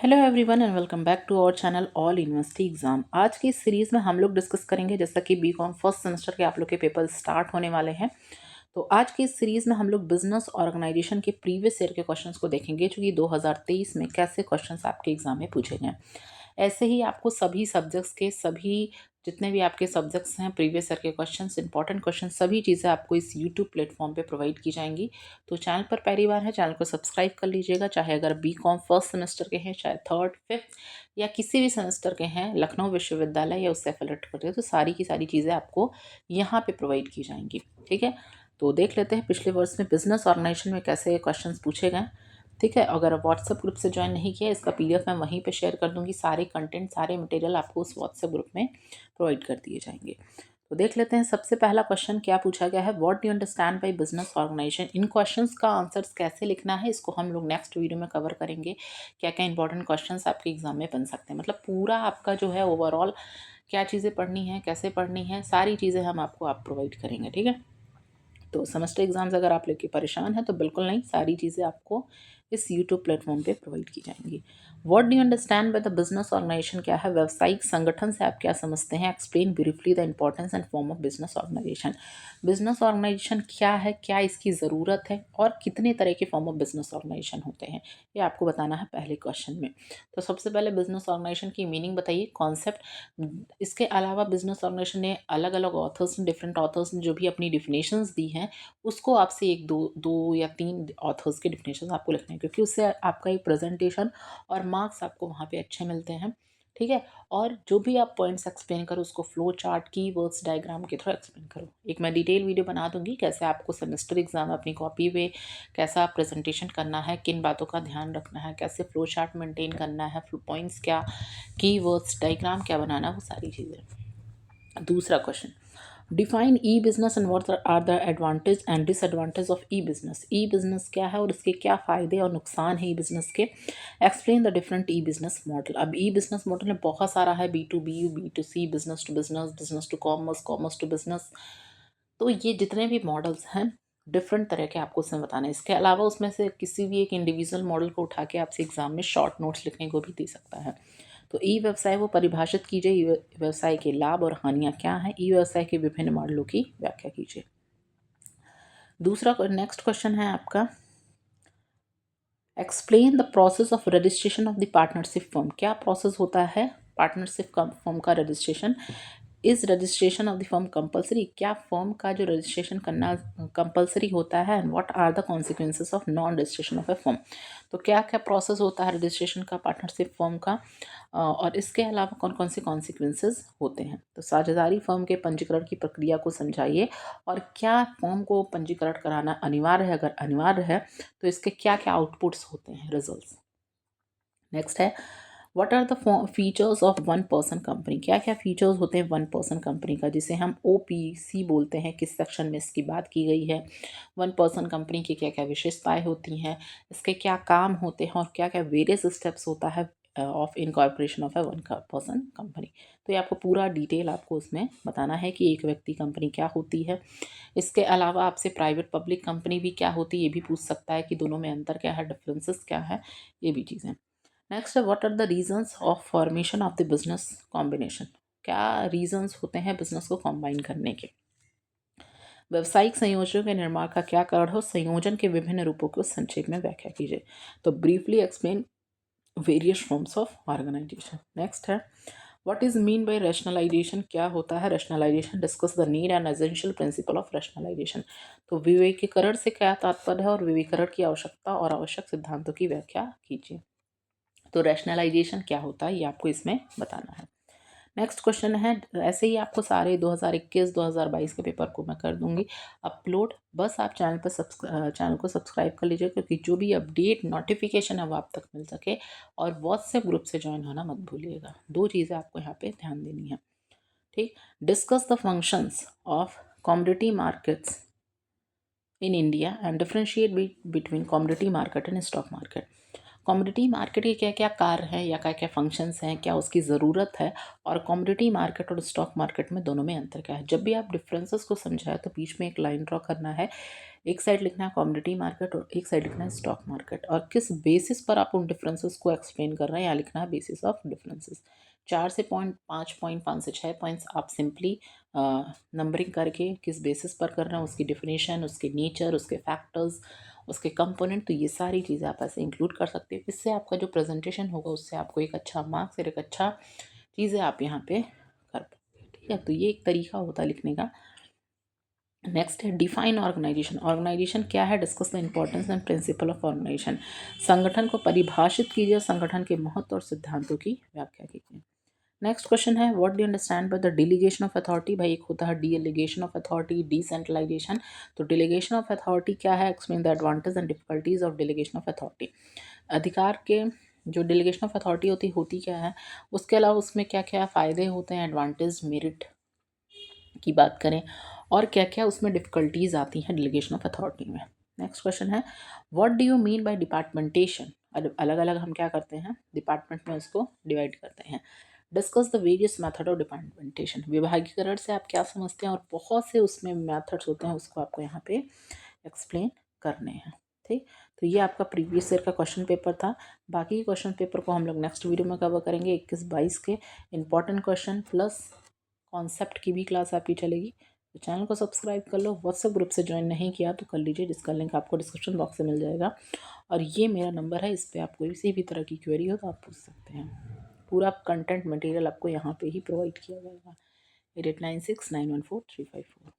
Hello everyone and welcome back to our channel all university exam. आज की इस series में हम लोग डिस्कस करेंगे, जैसा कि बीकॉम फर्स्ट सेमेस्टर के आप लोग के पेपर स्टार्ट होने वाले हैं। तो आज की इस सीरीज़ में हम लोग बिजनेस ऑर्गेनाइजेशन के प्रीवियस ईयर के क्वेश्चंस को देखेंगे, जो कि 2023 में कैसे क्वेश्चंस आपके एग्जाम में पूछे गए। ऐसे ही आपको सभी सब्जेक्ट्स के सभी जितने भी आपके सब्जेक्ट्स हैं, प्रीवियस ईयर के क्वेश्चंस, इंपॉर्टेंट क्वेश्चन, सभी चीज़ें आपको इस यूट्यूब प्लेटफॉर्म पे प्रोवाइड की जाएंगी। तो चैनल पर पहली बार है, चैनल को सब्सक्राइब कर लीजिएगा। चाहे अगर बीकॉम फर्स्ट सेमेस्टर के हैं, चाहे थर्ड फिफ्थ या किसी भी सेमेस्टर के हैं, लखनऊ विश्वविद्यालय या उससे एफिलेट करते हैं, तो सारी की सारी चीज़ें आपको यहाँ पे प्रोवाइड की जाएंगी। ठीक है, तो देख लेते हैं पिछले वर्ष में बिजनेस ऑर्गेनाइजेशन में कैसे क्वेश्चंस पूछे गए। ठीक है, अगर व्हाट्सएप ग्रुप से ज्वाइन नहीं किया, इसका पीडीएफ मैं वहीं पे शेयर कर दूंगी। सारे कंटेंट, सारे मटेरियल आपको उस व्हाट्सएप ग्रुप में प्रोवाइड कर दिए जाएंगे। तो देख लेते हैं सबसे पहला क्वेश्चन क्या पूछा गया है। What do you understand by business organization. इन क्वेश्चंस का आंसर्स कैसे लिखना है, इसको हम लोग नेक्स्ट वीडियो में कवर करेंगे। क्या क्या इंपॉर्टेंट क्वेश्चंस आपके एग्जाम में बन सकते हैं, मतलब पूरा आपका जो है ओवरऑल क्या चीज़ें पढ़नी है, कैसे पढ़नी है, सारी चीज़ें हम आपको प्रोवाइड करेंगे। ठीक है, तो सेमेस्टर एग्जाम्स अगर आप लेके परेशान हैं तो बिल्कुल नहीं, सारी चीज़ें आपको इस यूट्यूब प्लेटफॉर्म पे प्रोवाइड की जाएंगी। What do you understand by the business organization, क्या है व्यावसायिक संगठन से आप क्या समझते हैं। Explain briefly the importance and form of business organization. Business organization क्या है, क्या इसकी ज़रूरत है और कितने तरह के फॉर्म ऑफ बिजनेस ऑर्गेनाइजेशन होते हैं, ये आपको बताना है पहले क्वेश्चन में। तो सबसे पहले बिजनेस ऑर्गेनाइजेशन की मीनिंग बताइए, कॉन्सेप्ट। इसके अलावा बिजनेस ऑर्गेनाइजेशन ने अलग अलग ऑथर्स ने, डिफरेंट ऑथर्स ने जो भी अपनी डिफिनेशंस दी हैं, उसको आपसे एक दो दो या तीन ऑथर्स के डिफिनेशन आपको लिखने हैं, क्योंकि उससे आपका एक प्रेजेंटेशन और मार्क्स आपको वहाँ पे अच्छे मिलते हैं। ठीक है, और जो भी आप पॉइंट्स एक्सप्लेन करो उसको फ्लो चार्ट, कीवर्ड्स, डायग्राम के थ्रू एक्सप्लेन करो। एक मैं डिटेल वीडियो बना दूंगी कैसे आपको सेमेस्टर एग्जाम अपनी कॉपी पे कैसा प्रेजेंटेशन करना है, किन बातों का ध्यान रखना है, कैसे फ्लो चार्ट मेंटेन करना है, पॉइंट्स क्या, कीवर्ड्स, डायग्राम क्या बनाना, वो सारी चीज़ें। दूसरा question, define e business and what are the advantage and disadvantage of e business. E business क्या है और इसके क्या फ़ायदे और नुकसान है ई बिजनेस के। Explain the different e business model. अब ई बिजनेस मॉडल में बहुत सारा है, B to B, B to C, business to business, business to commerce, commerce to business. तो ये जितने भी मॉडल्स हैं डिफरेंट तरह के आपको उसमें बताना है। इसके अलावा उसमें से किसी भी एक इंडिविजुअल मॉडल को उठा के आपसे एग्जाम में शॉर्ट नोट्स लिखने को भी दे सकता है। तो ई व्यवसाय वो परिभाषित कीजिए, ई व्यवसाय के लाभ और हानियाँ क्या हैं, ई व्यवसाय के विभिन्न मॉडलों की व्याख्या कीजिए। दूसरा नेक्स्ट क्वेश्चन है आपका, explain the process of registration of the partnership firm. क्या प्रोसेस होता है पार्टनरशिप फर्म का registration. Is registration of the firm compulsory, क्या फर्म का जो रजिस्ट्रेशन करना कंपलसरी होता है। And what are the consequences of non registration of a firm. तो क्या क्या प्रोसेस होता है रजिस्ट्रेशन का पार्टनरशिप फर्म का, और इसके अलावा कौन कौन से कॉन्सिक्वेंसेस होते हैं। तो साझेदारी फर्म के पंजीकरण की प्रक्रिया को समझाइए और क्या फर्म को पंजीकरण कराना अनिवार्य है, अगर अनिवार्य है तो इसके क्या क्या आउटपुट्स होते हैं, रिजल्ट्स। नेक्स्ट है, what are the features of one person company. क्या क्या फीचर्स होते हैं वन पर्सन कंपनी का, जिसे हम OPC बोलते हैं, किस सेक्शन में इसकी बात की गई है। वन पर्सन कंपनी की क्या क्या विशेषताएं होती हैं, इसके क्या काम होते हैं और क्या क्या वेरियस स्टेप्स होता है of incorporation of A one person company. तो ये आपको पूरा डिटेल आपको उसमें बताना है कि एक व्यक्ति कंपनी क्या होती है। इसके अलावा आपसे प्राइवेट पब्लिक कंपनी भी क्या होती है ये भी पूछ सकता है कि दोनों में अंतर क्या है, डिफरेंसेस क्या है, ये भी चीज़ें। नेक्स्ट है, what are the reasons of formation of the business combination. क्या रीजंस होते हैं बिजनेस को कॉम्बाइन करने के। व्यावसायिक संयोजनों के निर्माण का क्या कारण हो, संयोजन के विभिन्न रूपों को संक्षेप में व्याख्या कीजिए। तो briefly explain various forms of organization. Next है, what is mean by rationalization, क्या होता है rationalization. Discuss the need and essential principle of rationalization. तो विवेकीकरण से क्या तात्पर्य है और विवेकीकरण की आवश्यकता और आवश्यक सिद्धांतों की व्याख्या कीजिए। तो रैशनलाइजेशन क्या होता है ये आपको इसमें बताना है। नेक्स्ट क्वेश्चन है, ऐसे ही आपको सारे 2021 2022 के पेपर को मैं कर दूंगी अपलोड। बस आप चैनल को सब्सक्राइब कर लीजिए, क्योंकि जो भी अपडेट नोटिफिकेशन है वो आप तक मिल सके। और व्हाट्सएप ग्रुप से ज्वाइन होना मत भूलिएगा। दो चीज़ें आपको यहाँ पे ध्यान देनी है। ठीक, discuss the functions of commodity markets in India and differentiate between commodity market and stock market. Commodity market के क्या क्या कार्य हैं या क्या क्या फंक्शंस हैं, क्या उसकी ज़रूरत है, और कमोडिटी मार्केट और स्टॉक मार्केट में दोनों में अंतर क्या है। जब भी आप डिफरेंसेस को समझाए तो बीच में एक लाइन ड्रॉ करना है, एक साइड लिखना है कमोडिटी मार्केट और एक साइड लिखना है स्टॉक मार्केट, और किस बेसिस पर आप उन डिफरेंसेस को एक्सप्लेन कर रहे हैं या लिखना है बेसिस ऑफ डिफरेंसेस। 4 से पॉइंट 5 पॉइंट 5 से 6 पॉइंट्स आप सिंपली नंबरिंग करके किस बेसिस पर कर रहे हैं, उसकी डिफिनेशन, उसके नेचर, उसके फैक्टर्स, उसके कंपोनेंट, तो ये सारी चीज़ें आप ऐसे इंक्लूड कर सकते हो। इससे आपका जो प्रेजेंटेशन होगा उससे आपको एक अच्छा मार्क्स और एक अच्छा चीज़ें आप यहाँ पे कर पाओगे। ठीक है, तो ये एक तरीका होता है लिखने का। नेक्स्ट है डिफाइन ऑर्गेनाइजेशन। ऑर्गेनाइजेशन क्या है, discuss the importance and principle of organization. संगठन को परिभाषित कीजिए, संगठन के महत्व और सिद्धांतों की व्याख्या कीजिए। नेक्स्ट क्वेश्चन है what do you understand by the delegation of authority. भाई एक होता है डिलीगेशन ऑफ अथॉरिटी, डिसेंट्रलाइजेशन। तो डिलीगेशन ऑफ अथॉरिटी क्या है, explain the advantage and difficulties of delegation of authority. अधिकार के जो डिलीगेशन ऑफ अथॉरिटी होती क्या है, उसके अलावा उसमें क्या क्या फ़ायदे होते हैं, एडवांटेज, मेरिट की बात करें, और क्या क्या उसमें डिफ़िकल्टीज आती हैं डिलीगेशन ऑफ अथॉरिटी में। नेक्स्ट क्वेश्चन है what do you mean by departmentation. अलग अलग हम क्या करते हैं, डिपार्टमेंट में उसको डिवाइड करते हैं। Discuss the various method of departmentation. विभागीकरण से आप क्या समझते हैं, और बहुत से उसमें मेथड्स होते हैं, उसको आपको यहाँ पे एक्सप्लेन करने हैं। ठीक, तो ये आपका प्रीवियस ईयर का क्वेश्चन पेपर था। बाकी क्वेश्चन पेपर को हम लोग नेक्स्ट वीडियो में कवर करेंगे। 21-22 के इंपॉर्टेंट क्वेश्चन प्लस कॉन्सेप्ट की भी क्लास आपकी चलेगी। तो चैनल को सब्सक्राइब कर लो। व्हाट्सएप ग्रुप से ज्वाइन नहीं किया तो कर लीजिए, जिसका लिंक आपको डिस्क्रिप्शन बॉक्स में मिल जाएगा। और ये मेरा नंबर है, इस पर आप कोई सी भी तरह की क्वेरी हो तो आप पूछ सकते हैं। पूरा कंटेंट मटेरियल आपको यहाँ पे ही प्रोवाइड किया जाएगा। 8896914354।